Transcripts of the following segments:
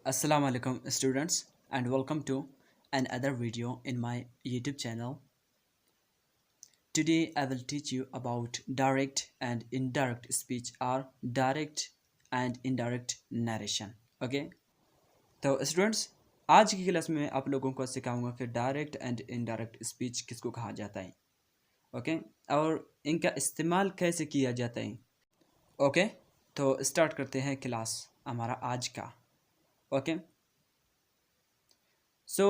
Assalamu alaikum students and welcome to another video in my YouTube channel. Today I will teach you about direct and indirect speech or direct and indirect narration. Okay? तो students आज की class में आप लोगों को सिखाऊंगा कि direct and indirect speech किसको कहा जाता है. ओके और इनका इस्तेमाल कैसे किया जाता है. ओके तो स्टार्ट करते हैं क्लास हमारा आज का. ओके सो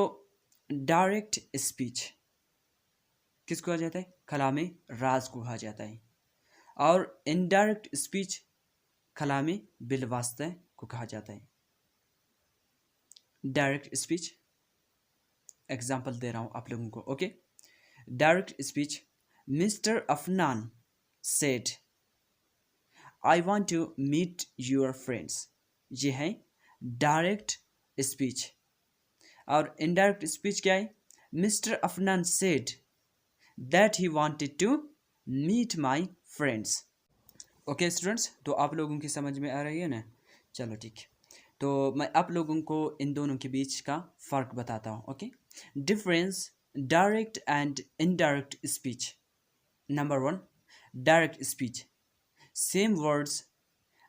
डायरेक्ट स्पीच किसको कहा जाता है? कलाम राज को कहा जाता है. और इनडायरेक्ट स्पीच कलाम बिलवास्ता को कहा जाता है. डायरेक्ट स्पीच एग्जांपल दे रहा हूं आप लोगों को. Okay direct speech mister Afnan said I want to meet your friends. ये है डायरेक्ट स्पीच. और इनडायरेक्ट स्पीच क्या है? Mister Afnan said that he wanted to meet my friends. Okay students तो आप लोगों की समझ में आ रही है ना. चलो ठीक है तो मैं आप लोगों को इन दोनों के बीच का फ़र्क बताता हूँ. Okay difference direct and indirect speech. Number 1 direct speech same words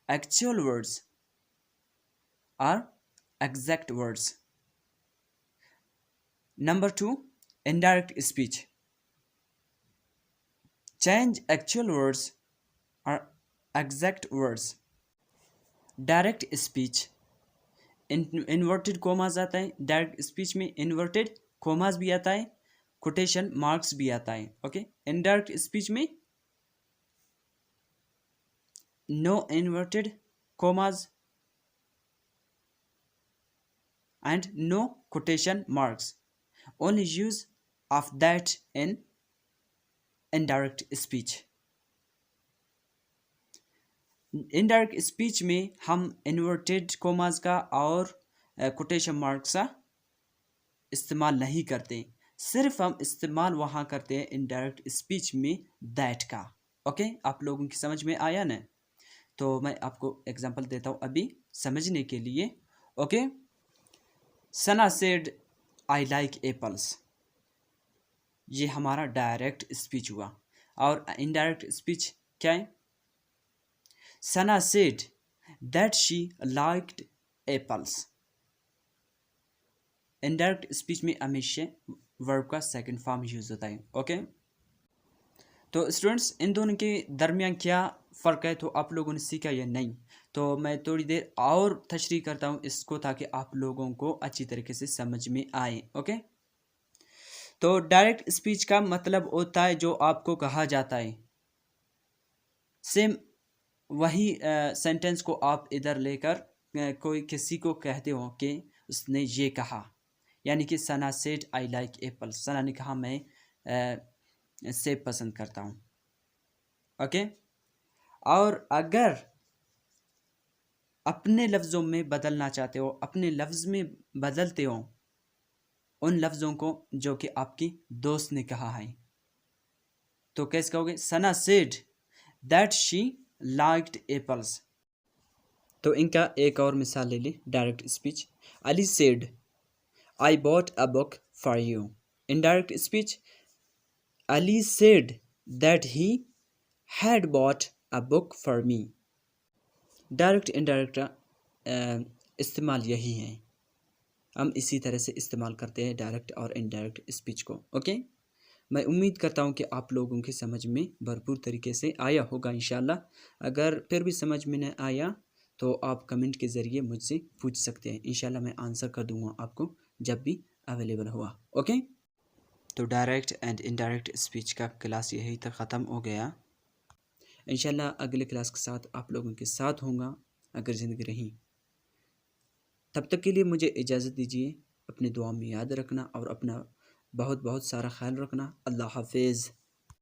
actual words are exact words. Number 2 indirect speech change actual words or exact words. Direct speech inverted commas आता है. डायरेक्ट स्पीच में inverted commas भी आता है, quotation marks भी आता है. Okay indirect speech में no inverted commas and no quotation marks. Only use of that in indirect speech. Indirect speech में हम inverted commas का और quotation marks का इस्तेमाल नहीं करते. सिर्फ हम इस्तेमाल वहाँ करते हैं indirect speech में that का. ओके आप लोगों की समझ में आया ना. तो मैं आपको एग्जांपल देता हूँ अभी समझने के लिए. Okay Sana said I like apples. ये हमारा डायरेक्ट स्पीच हुआ. और इनडायरेक्ट स्पीच क्या है? Sana said that she liked apples. Indirect speech में हमेशा वर्ब का सेकंड फॉर्म यूज होता है. ओके तो स्टूडेंट्स इन दोनों के दरमियान क्या फ़र्क है तो आप लोगों ने सीखा या नहीं. तो मैं थोड़ी देर और तशरीह करता हूँ इसको ताकि आप लोगों को अच्छी तरीके से समझ में आए. ओके तो डायरेक्ट स्पीच का मतलब होता है जो आपको कहा जाता है. सेम वही सेंटेंस को आप इधर लेकर कोई किसी को कहते हो कि उसने ये कहा. यानी कि सना सेड आई लाइक एप्पल. सना ने कहा मैं सेब पसंद करता हूँ. ओके और अगर अपने लफ्ज़ों में बदलना चाहते हो, अपने लफ्ज़ में बदलते हो उन लफ्ज़ों को जो कि आपकी दोस्त ने कहा है तो कैसे कहोगे? Sana said that she liked apples. तो इनका एक और मिसाल ले ली. Direct speech Ali said I bought a book for you. Indirect speech Ali said that he had bought a book for me. Direct indirect इस्तेमाल यही है. हम इसी तरह से इस्तेमाल करते हैं डायरेक्ट और इनडायरेक्ट स्पीच को. ओके मैं उम्मीद करता हूँ कि आप लोगों की समझ में भरपूर तरीके से आया होगा इंशाल्लाह. अगर फिर भी समझ में नहीं आया तो आप कमेंट के ज़रिए मुझसे पूछ सकते हैं. इंशाल्लाह मैं आंसर कर दूँगा आपको जब भी अवेलेबल हुआ. ओके तो डायरेक्ट एंड इनडायरेक्ट स्पीच का क्लास यही तक ख़त्म हो गया. इंशाल्लाह अगले क्लास के साथ आप लोगों के साथ होऊंगा अगर ज़िंदगी रही. तब तक के लिए मुझे इजाज़त दीजिए. अपनी दुआ में याद रखना और अपना बहुत बहुत सारा ख्याल रखना. अल्लाह हाफिज़.